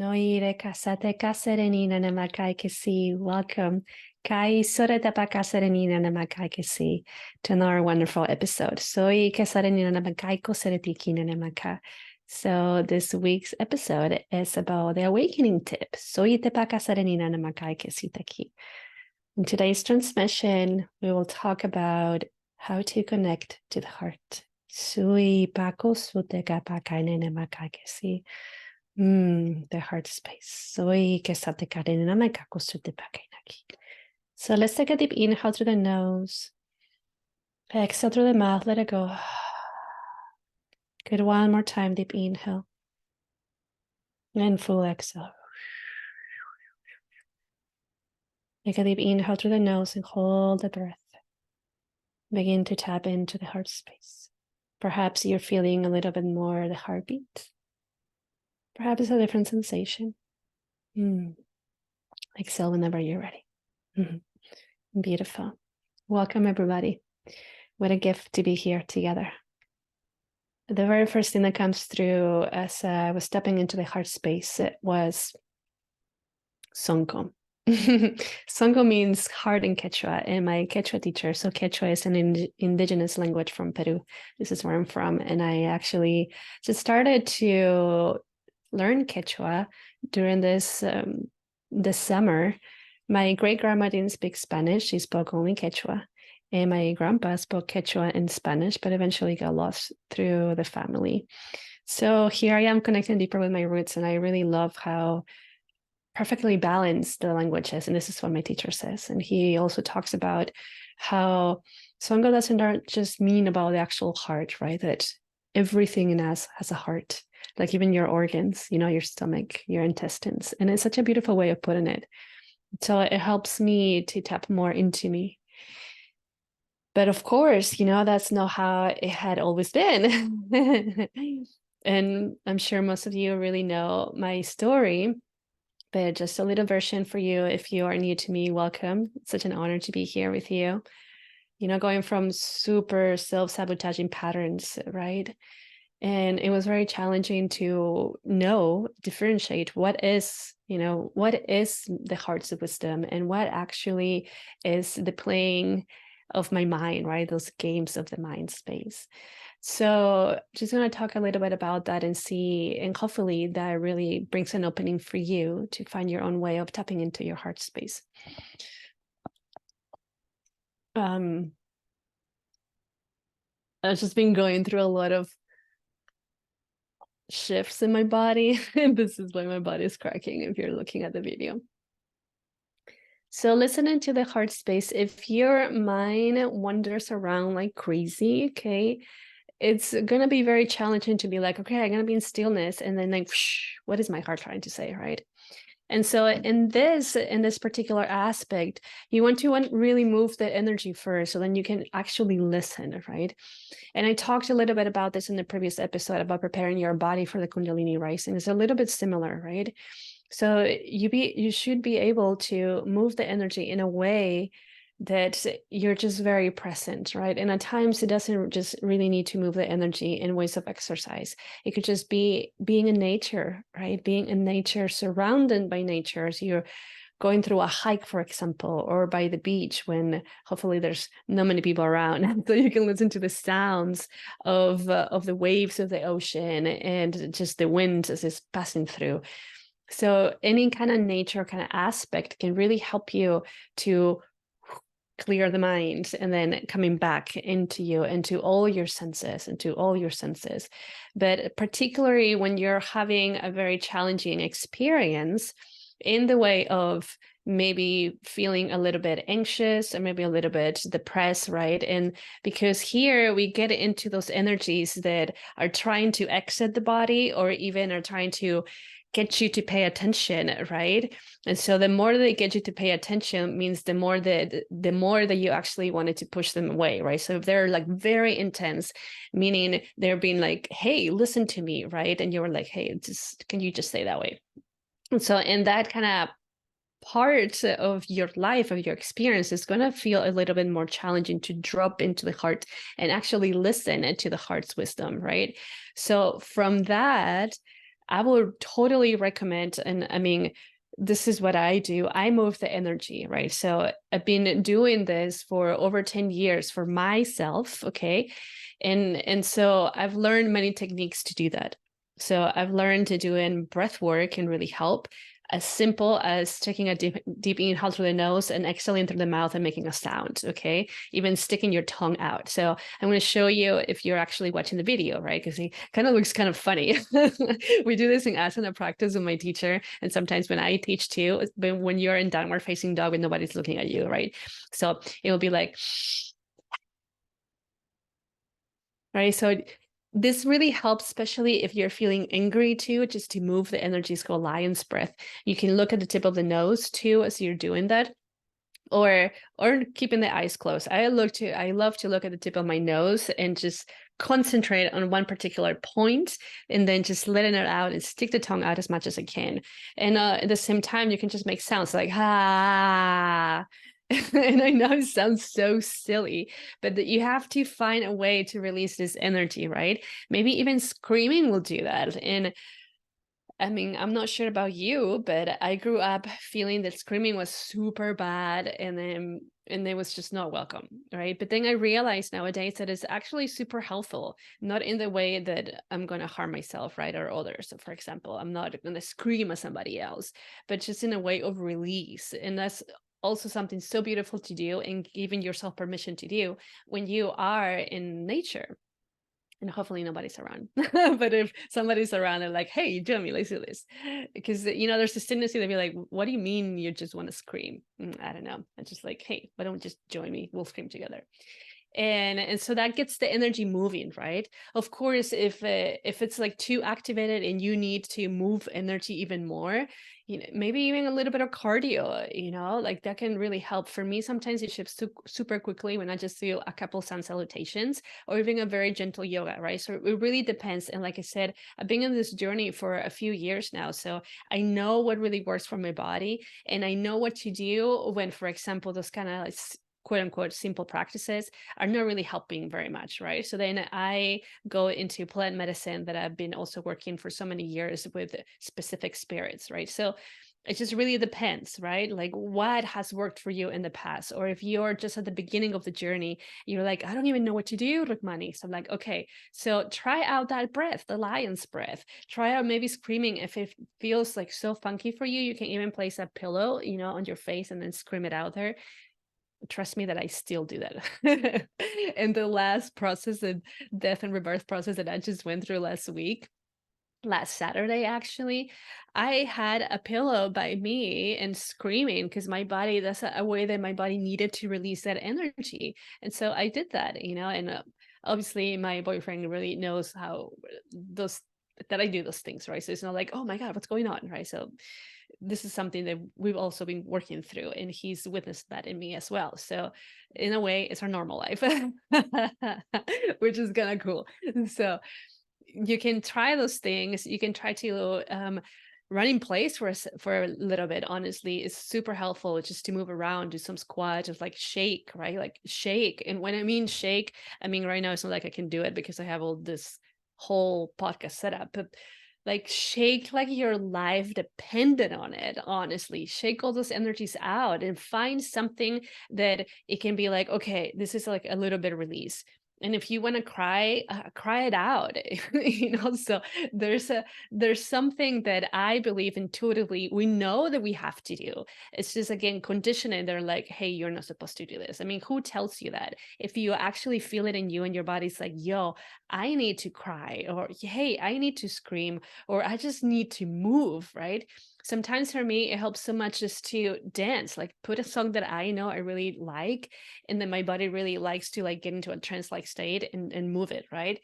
Noire kasate kaserenina namakai kesi. Welcome. Kai soreta pa kaserenina namakai kesi to another wonderful episode. Soy kaserenina namakai koseretikina namaka. So this week's episode is about the awakening tip. Soy te pa kaserenina namakai kesi taki. In today's transmission, we will talk about how to connect to the heart. Sui pa kosuteka pa kaine namakai kesi. The heart space. So let's take a deep inhale through the nose. Exhale through the mouth. Let it go. Good. One more time. Deep inhale. And full exhale. Take a deep inhale through the nose and hold the breath. Begin to tap into the heart space. Perhaps you're feeling a little bit more the heartbeat. Perhaps it's a different sensation. Exhale whenever you're ready. Beautiful. Welcome, everybody. What a gift to be here together. The very first thing that comes through as I was stepping into the heart space was Sonko. Sonko means heart in Quechua, and my Quechua teacher, so Quechua is an indigenous language from Peru. This is where I'm from, and I actually just started to learn Quechua during this summer. My great-grandma didn't speak Spanish. She spoke only Quechua. And my grandpa spoke Quechua and Spanish, but eventually got lost through the family. So here I am connecting deeper with my roots, and I really love how perfectly balanced the language is. And this is what my teacher says. And he also talks about how Songo doesn't just mean about the actual heart, right? That everything in us has a heart, like even your organs, your stomach, your intestines. And it's such a beautiful way of putting it. So it helps me to tap more into me. But of course, that's not how it had always been. And I'm sure most of you really know my story, but just a little version for you. If you are new to me, welcome. It's such an honor to be here with you. Going from super self-sabotaging patterns, right? And it was very challenging to differentiate what is the heart's wisdom and what actually is the playing of my mind, right? Those games of the mind space. So just going to talk a little bit about that and see, and hopefully that really brings an opening for you to find your own way of tapping into your heart space. I've just been going through a lot of shifts in my body, and this is why my body is cracking if you're looking at the video. So listening to the heart space, if your mind wanders around like crazy, okay, it's going to be very challenging to be like, okay, I'm going to be in stillness, and then like, what is my heart trying to say, right? And so in this particular aspect, you want to really move the energy first, so then you can actually listen, right? And I talked a little bit about this in the previous episode about preparing your body for the Kundalini rising. It's a little bit similar, right? So you should be able to move the energy in a way that you're just very present, right? And at times it doesn't just really need to move the energy in ways of exercise. It could just be being in nature, right? Being in nature, surrounded by nature as you're going through a hike, for example, or by the beach when hopefully there's not many people around, so you can listen to the sounds of the waves of the ocean and just the wind as it's passing through. So any kind of nature kind of aspect can really help you to clear the mind, and then coming back into you, into all your senses. But particularly when you're having a very challenging experience in the way of maybe feeling a little bit anxious or maybe a little bit depressed, right? And because here we get into those energies that are trying to exit the body or even are trying to get you to pay attention, right? And so the more they get you to pay attention means the more that you actually wanted to push them away, right? So if they're like very intense, meaning they're being like, hey, listen to me, right? And you're like, hey, can you just say that way? And so in that kind of part of your life, of your experience, is going to feel a little bit more challenging to drop into the heart and actually listen to the heart's wisdom, right? So from that, I would totally recommend, and I mean, this is what I do. I move the energy, right? So I've been doing this for over 10 years for myself, okay? And so I've learned many techniques to do that. So I've learned to do in breath work can really help, as simple as taking a deep inhale through the nose and exhaling through the mouth and making a sound, okay? Even sticking your tongue out. So I'm going to show you if you're actually watching the video, right? Because it kind of looks kind of funny. We do this in asana practice with my teacher. And sometimes when I teach too, but when you're in downward facing dog when nobody's looking at you, right? So it will be like, right? So this really helps, especially if you're feeling angry too, just to move the energy. It's called lion's breath. You can look at the tip of the nose too as you're doing that, or keeping the eyes closed. I love to look at the tip of my nose and just concentrate on one particular point, and then just letting it out and stick the tongue out as much as I can. And at the same time, you can just make sounds like ah. And I know it sounds so silly, but you have to find a way to release this energy, right? Maybe even screaming will do that. And I mean, I'm not sure about you, but I grew up feeling that screaming was super bad, and it was just not welcome, right? But then I realized nowadays that it's actually super helpful, not in the way that I'm going to harm myself, right, or others. So for example, I'm not going to scream at somebody else, but just in a way of release. And that's also something so beautiful to do, and giving yourself permission to do when you are in nature. And hopefully nobody's around. But if somebody's around, they're like, hey, Jeremy, let's do this. Because, there's this tendency to be like, what do you mean you just want to scream? I don't know. It's just like, hey, why don't just join me? We'll scream together. And so that gets the energy moving, right? Of course, if it's like too activated and you need to move energy even more, maybe even a little bit of cardio, like that can really help. For me, sometimes it shifts super quickly when I just do a couple sun salutations, or even a very gentle yoga, right? So it really depends. And like I said, I've been on this journey for a few years now, so I know what really works for my body, and I know what to do when, for example, those kind of like quote unquote simple practices are not really helping very much, right? So then I go into plant medicine that I've been also working for so many years with specific spirits, right? So it just really depends, right? Like what has worked for you in the past, or if you're just at the beginning of the journey, you're like, I don't even know what to do, Rukmani. So I'm like, okay, so try out that breath, the lion's breath. Try out maybe screaming. If it feels like so funky for you, you can even place a pillow, on your face and then scream it out there. Trust me that I still do that. And the last process, the death and rebirth process that I just went through last Saturday, actually, I had a pillow by me and screaming because my body, that's a way that my body needed to release that energy. And so I did that, and obviously my boyfriend really knows how that I do those things, right? So it's not like, oh my God, what's going on, right? So this is something that we've also been working through, and he's witnessed that in me as well. So in a way, it's our normal life, which is kind of cool. So you can try those things. You can try to run in place for a little bit. Honestly, it's super helpful just to move around, do some squats, just like shake, right? Like shake. And when I mean shake, I mean right now it's not like I can do it because I have all this whole podcast set up, but like shake like your life depended on it. Honestly, shake all those energies out and find something that it can be like, okay, this is like a little bit of release. And if you want to cry, cry it out. So there's something that I believe intuitively we know that we have to do. It's just, again, conditioning. They're like, hey, you're not supposed to do this. I mean, who tells you that? If you actually feel it in you and your body's like, yo, I need to cry, or hey, I need to scream, or I just need to move, right? Sometimes for me, it helps so much just to dance, like put a song that I know I really like, and then my body really likes to like get into a trance-like state and move it, right?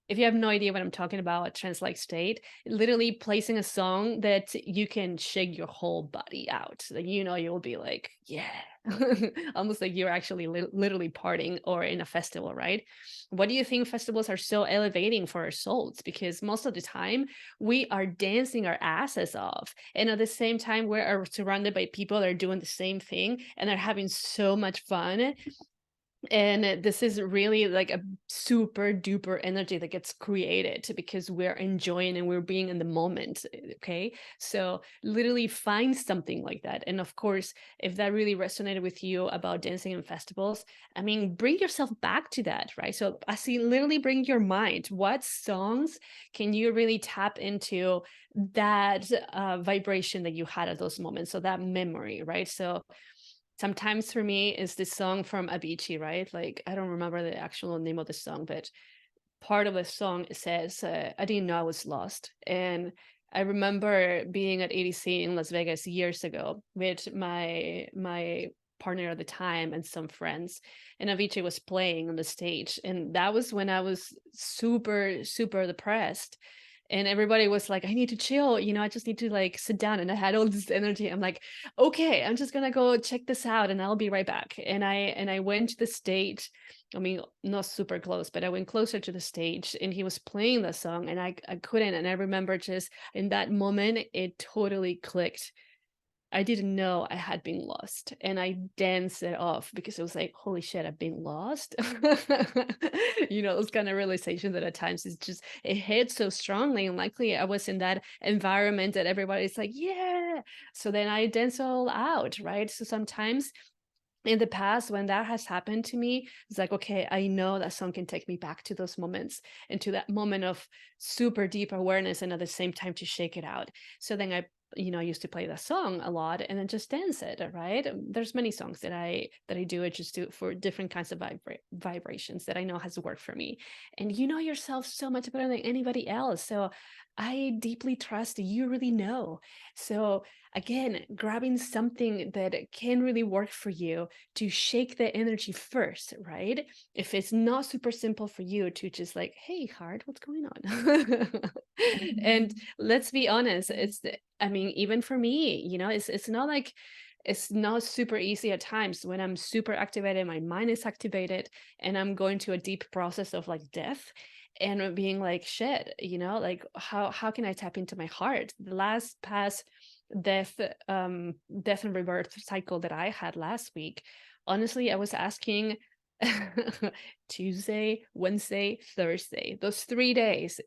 If you have no idea what I'm talking about, a trance-like state, literally placing a song that you can shake your whole body out. Like, you'll be like, yeah, almost like you're actually literally partying or in a festival, right? What do you think festivals are so elevating for our souls? Because most of the time we are dancing our asses off. And at the same time, we're surrounded by people that are doing the same thing and they're having so much fun. And this is really like a super duper energy that gets created because we're enjoying and we're being in the moment. Okay. So literally find something like that. And of course, if that really resonated with you about dancing in festivals, I mean, bring yourself back to that, right? So I see, literally bring your mind. What songs can you really tap into that vibration that you had at those moments? So that memory, right? So sometimes for me is this song from Avicii, right? Like I don't remember the actual name of the song, but part of the song says, "I didn't know I was lost." And I remember being at ADC in Las Vegas years ago with my partner at the time and some friends, and Avicii was playing on the stage, and that was when I was super depressed, and everybody was like, I need to chill, I just need to like sit down. And I had all this energy. I'm like, okay, I'm just gonna go check this out and I'll be right back. And I went to the stage. I mean, not super close, but I went closer to the stage and he was playing the song, and I couldn't. And I remember just in that moment, it totally clicked. I didn't know I had been lost, and I danced it off because it was like, holy shit, I've been lost. Those kind of realizations that at times it's just, it hits so strongly. And likely I was in that environment that everybody's like, yeah. So then I dance all out, right? So sometimes in the past when that has happened to me, it's like, okay, I know that song can take me back to those moments and to that moment of super deep awareness, and at the same time to shake it out. So then I used to play that song a lot and then just dance it, right? There's many songs that I do it just for different kinds of vibrations that I know has worked for me. And you know yourself so much better than anybody else, so I deeply trust that you really know. So again, grabbing something that can really work for you to shake the energy first, right? If it's not super simple for you to just like, hey, heart, what's going on? And let's be honest, I mean, even for me, it's not like, it's not super easy at times when I'm super activated, my mind is activated, and I'm going to a deep process of like death and being like, shit, like how can I tap into my heart? The last past death death and rebirth cycle that I had last week, honestly, I was asking Tuesday, Wednesday, Thursday, those 3 days,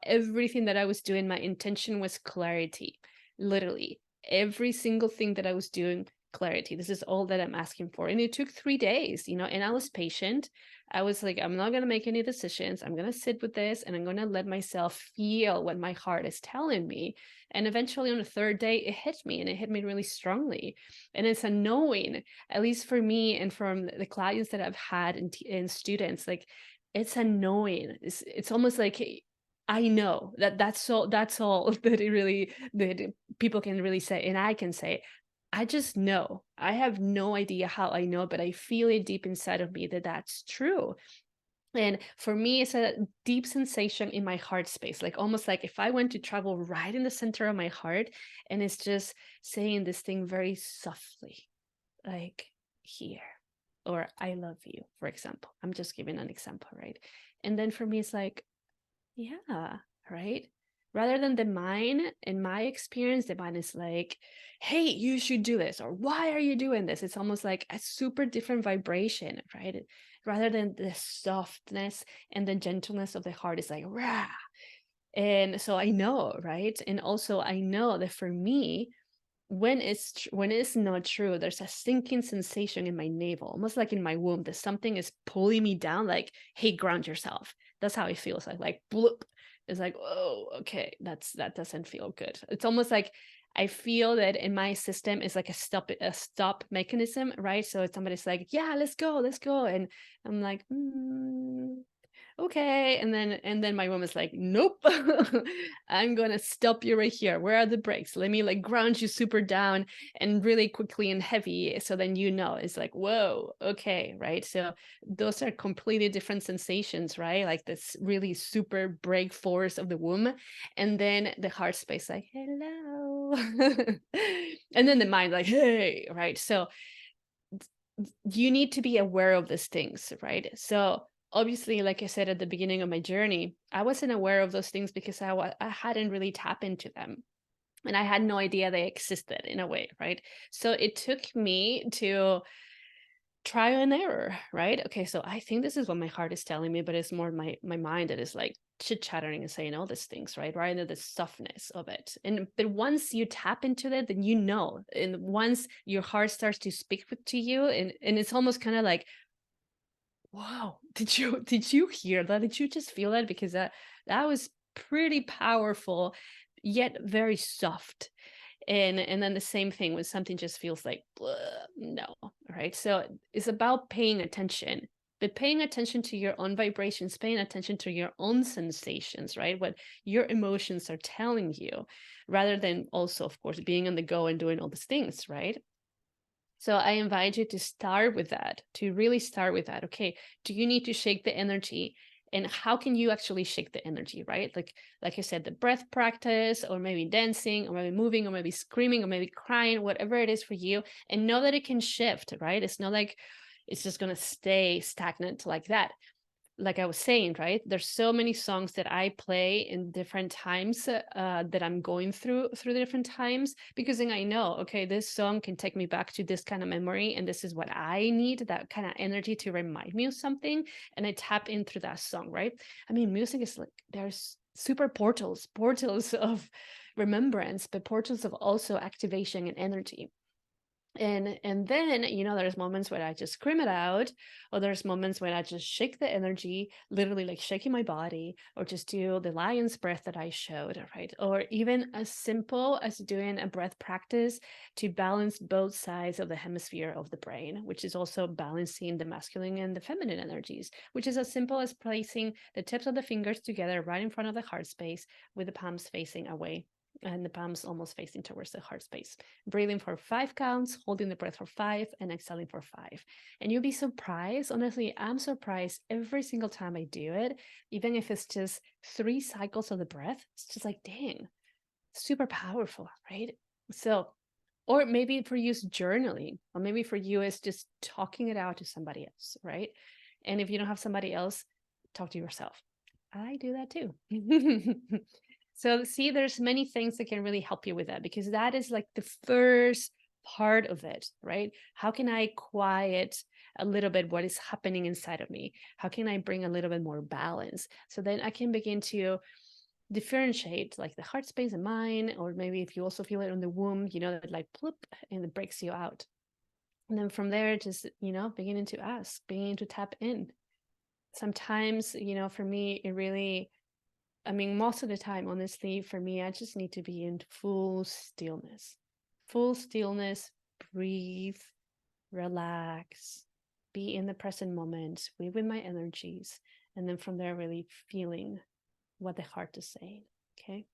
everything that I was doing, my intention was clarity. Literally every single thing that I was doing, clarity. This is all that I'm asking for. And it took 3 days, and I was patient. I was like, I'm not going to make any decisions. I'm going to sit with this and I'm going to let myself feel what my heart is telling me. And eventually on the third day, it hit me, and it hit me really strongly. And it's a knowing, at least for me and from the clients that I've had and students, like it's a knowing. It's almost like, I know that's all that it really, that people can really say, and I can say, I just know. I have no idea how I know, but I feel it deep inside of me that that's true. And for me, it's a deep sensation in my heart space, like almost like if I went to travel right in the center of my heart, and it's just saying this thing very softly, like here, or I love you, for example. I'm just giving an example, right? And then for me, it's like, yeah, right? Rather than the mind, in my experience, the mind is like, hey, you should do this, or why are you doing this? It's almost like a super different vibration, right? Rather than the softness and the gentleness of the heart is like, rah. And so I know, right? And also I know that for me, when it's not true, there's a sinking sensation in my navel, almost like in my womb, that something is pulling me down, like, hey, ground yourself. That's how it feels like bloop. It's like, oh, okay, that doesn't feel good. It's almost like I feel that in my system is like a stop mechanism, right? So if somebody's like, yeah, let's go, and I'm like, okay. And then my mom is like, nope. I'm gonna stop you right here. Where are the brakes? Let me like ground you super down and really quickly and heavy, so then it's like, whoa, okay, right? So those are completely different sensations, right? Like this really super brake force of the womb, and then the heart space like, hello. And then the mind like, hey, right? So you need to be aware of these things, right? So obviously, like I said at the beginning of my journey, I wasn't aware of those things because I hadn't really tapped into them, and I had no idea they existed in a way, right? So it took me to trial and error, right? Okay, so I think this is what my heart is telling me, but it's more my mind that is like chit-chattering and saying all these things, right? Right into the softness of it. And but once you tap into it, then you know. And once your heart starts to speak to you, and it's almost kind of like, wow, did you hear that? Did you just feel that? Because that was pretty powerful, yet very soft. And then the same thing when something just feels like no, right? So it's about paying attention, but paying attention to your own vibrations, paying attention to your own sensations, right? What your emotions are telling you, rather than also, of course, being on the go and doing all these things, right? So I invite you to start with that, to really start with that. Okay, do you need to shake the energy? And how can you actually shake the energy, right? Like I said, the breath practice, or maybe dancing, or maybe moving, or maybe screaming, or maybe crying, whatever it is for you, and know that it can shift, right? It's not like it's just gonna stay stagnant like that. Like I was saying, right? There's so many songs that I play in different times, that I'm going through the different times, because then I know, okay, this song can take me back to this kind of memory, and this is what I need, that kind of energy to remind me of something, and I tap in through that song, right? I mean, music is like, there's super portals of remembrance, but portals of also activation and energy. And then, there's moments where I just scream it out, or there's moments when I just shake the energy, literally like shaking my body, or just do the lion's breath that I showed, right? Or even as simple as doing a breath practice to balance both sides of the hemisphere of the brain, which is also balancing the masculine and the feminine energies, which is as simple as placing the tips of the fingers together right in front of the heart space, with the palms facing away and the palms almost facing towards the heart space. Breathing for 5 counts, holding the breath for 5, and exhaling for 5. And you'll be surprised. Honestly, I'm surprised every single time I do it, even if it's just 3 cycles of the breath. It's just like, dang, super powerful, right? So, or maybe for you it's journaling, or maybe for you it's just talking it out to somebody else, right? And if you don't have somebody else, talk to yourself. I do that too. So see, there's many things that can really help you with that, because that is like the first part of it, right? How can I quiet a little bit what is happening inside of me? How can I bring a little bit more balance? So then I can begin to differentiate like the heart space and mine, or maybe if you also feel it on the womb, that like plop, and it breaks you out. And then from there, just, beginning to ask, beginning to tap in. Sometimes, for me, it really, I mean, most of the time, honestly, for me, I just need to be in full stillness. Full stillness, breathe, relax, be in the present moment, be with my energies. And then from there, really feeling what the heart is saying. Okay.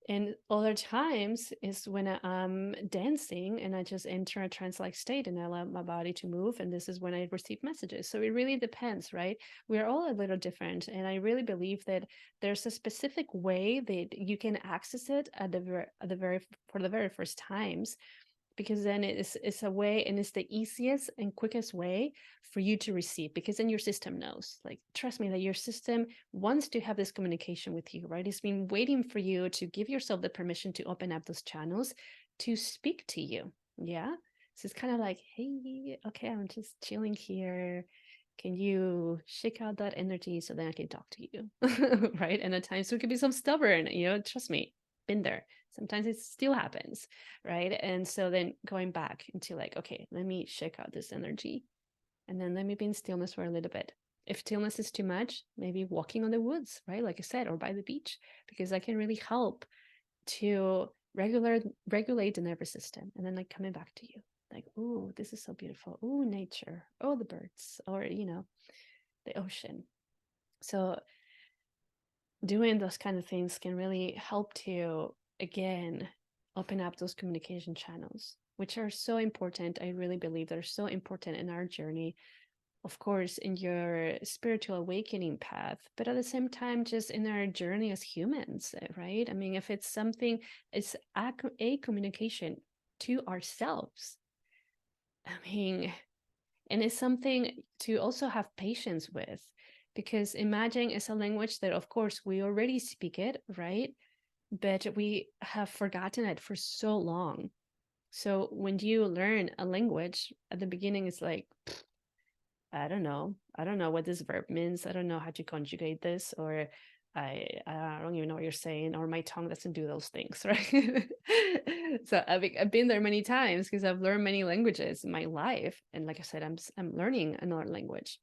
And other times is when I'm dancing and I just enter a trance-like state and I allow my body to move. And this is when I receive messages. So it really depends, right? We're all a little different. And I really believe that there's a specific way that you can access it for the very first times, because then it's a way, and it's the easiest and quickest way for you to receive, because then your system knows, like, trust me, that your system wants to have this communication with you, right? It's been waiting for you to give yourself the permission to open up those channels to speak to you. Yeah, so it's kind of like, hey, okay, I'm just chilling here, can you shake out that energy so then I can talk to you? Right? And at times we can be so stubborn, trust me, been there. Sometimes it still happens, right? And so then going back into like, okay, let me shake out this energy, and then let me be in stillness for a little bit. If stillness is too much, maybe walking on the woods, right? Like I said, or by the beach, because that can really help to regulate the nervous system. And then like coming back to you, like, oh, this is so beautiful. Oh, nature. Oh, the birds, or the ocean. So doing those kind of things can really help to, again, open up those communication channels, which are so important. I really believe they're so important in our journey, of course, in your spiritual awakening path, but at the same time, just in our journey as humans, right? I mean, if it's something, it's a communication to ourselves. I mean, and it's something to also have patience with, because imagine it's a language that, of course, we already speak it, right? But we have forgotten it for so long. So when you learn a language, at the beginning, it's like, I don't know. I don't know what this verb means. I don't know how to conjugate this, or I don't even know what you're saying, or my tongue doesn't do those things, right? So I've been there many times because I've learned many languages in my life, and like I said, I'm learning another language,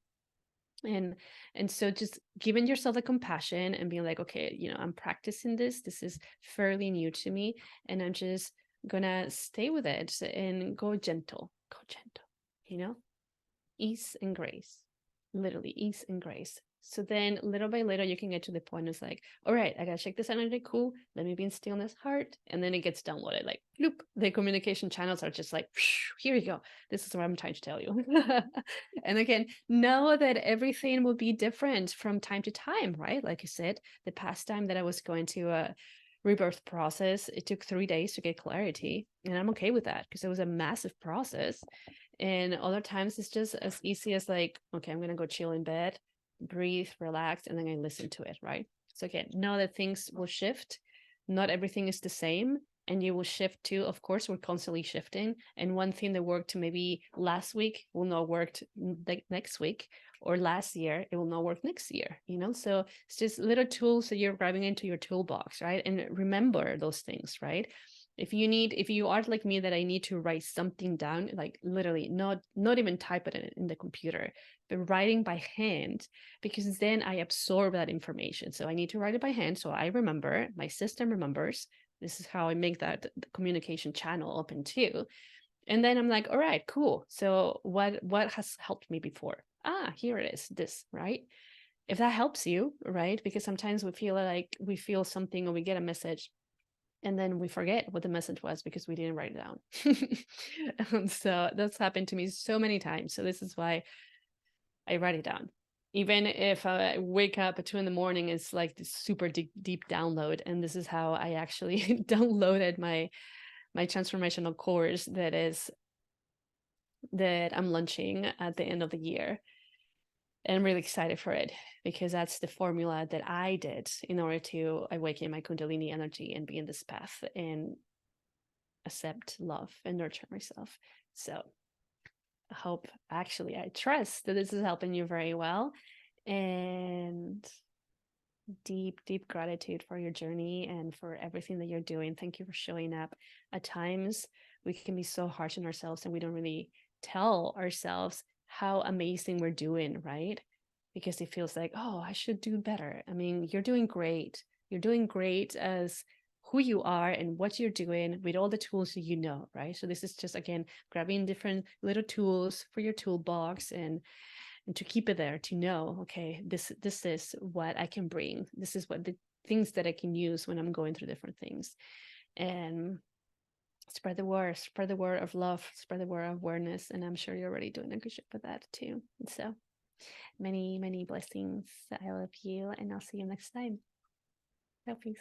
and so just giving yourself the compassion and being like, okay, I'm practicing this. This is fairly new to me, and I'm just gonna stay with it and go gentle, you know ease and grace, literally ease and grace. So then little by little, you can get to the point it's like, all right, I gotta check this energy. Cool. Let me be in stillness, heart. And then it gets downloaded like, bloop. The communication channels are just like, here you go. This is what I'm trying to tell you. And again, know that everything will be different from time to time, right? Like you said, the past time that I was going to a rebirth process, it took 3 days to get clarity. And I'm okay with that because it was a massive process. And other times it's just as easy as like, okay, I'm gonna go chill in bed, breathe, relax, and then I listen to it, right? So again, know that things will shift. Not everything is the same. And you will shift too. Of course, we're constantly shifting. And one thing that worked maybe last week will not work next week, or last year, it will not work next year, So it's just little tools that you're grabbing into your toolbox, right? And remember those things, right? If you are like me, that I need to write something down, like literally not even type it in the computer, but writing by hand, because then I absorb that information. So I need to write it by hand so I remember, my system remembers. This is how I make that communication channel open too. And then I'm like, all right, cool. So what has helped me before? Here it is, this, right? If that helps you, right? Because sometimes we feel something, or we get a message, and then we forget what the message was because we didn't write it down. So that's happened to me so many times. So this is why I write it down. Even if I wake up at 2 a.m, it's like this super deep download. And this is how I actually downloaded my transformational course that I'm launching at the end of the year. And I'm really excited for it because that's the formula that I did in order to awaken my Kundalini energy and be in this path and accept, love, and nurture myself. So I trust that this is helping you very well. And deep gratitude for your journey and for everything that you're doing. Thank you for showing up. At times, we can be so harsh on ourselves and we don't really tell ourselves how amazing we're doing, right? Because it feels like, oh, I should do better. I mean, you're doing great. You're doing great as who you are and what you're doing with all the tools that you know, right? So this is just, again, grabbing different little tools for your toolbox and to keep it there, to know, okay, this is what I can bring. This is what the things that I can use when I'm going through different things. And spread the word of love, spread the word of awareness. And I'm sure you're already doing a good job with that too. And so many blessings. I love you, and I'll see you next time. Peace.